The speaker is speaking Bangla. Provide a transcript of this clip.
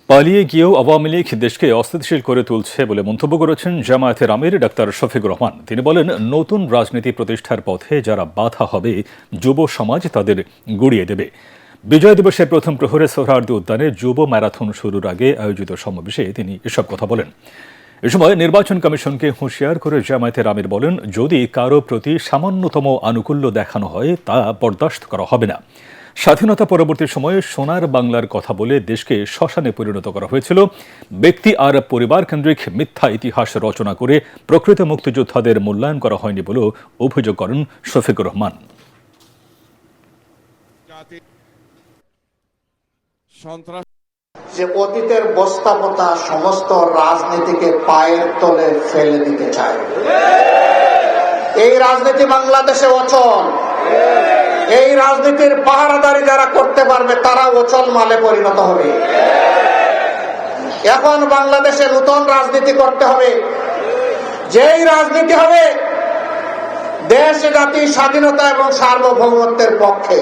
পালিয়ে গিয়েও আওয়ামী লীগ দেশকে অস্থিতিশীল করে তুলছে বলে মন্তব্য করেছেন জামায়াতের আমির ডাক্তার শফিকুর রহমান। তিনি বলেন, নতুন রাজনীতি প্রতিষ্ঠার পথে যারা বাধা হবে, যুব সমাজ তাদের গুড়িয়ে দেবে। বিজয় দিবসের প্রথম প্রহরে সোহরাওয়ার্দী উদ্যানে যুব ম্যারাথন শুরুর আগে আয়োজিত সমাবেশে তিনি এসব কথা বলেন। এ সময় নির্বাচন কমিশনকে হুঁশিয়ার করে জামায়াতের আমির বলেন, যদি কারো প্রতি সামান্যতম আনুকূল্য দেখানো হয় তা বরদাস্ত করা হবে না। স্বাধীনতা পরবর্তী সময়ে সোনার বাংলার কথা বলে দেশকে শ্মশানে পরিণত করা হয়েছিল। ব্যক্তি আর পরিবার কেন্দ্রিক মিথ্যা ইতিহাস রচনা করে প্রকৃত মুক্তিযোদ্ধাদের মূল্যায়ন করা হয়নি বলেও অভিযোগ করেন শফিকুর রহমান। যে অতীতের বস্তাপতা সমস্ত রাজনীতিকে পায়ের তলে ফেলে দিতে চায়, এই রাজনীতি বাংলাদেশে অচল। এই রাজনীতির পাহারাদারি যারা করতে পারবে তারা অচল মালে পরিণত হবে। এখন বাংলাদেশে নতুন রাজনীতি করতে হবে, যেই রাজনীতি হবে দেশ জাতির স্বাধীনতা এবং সার্বভৌমত্বের পক্ষে।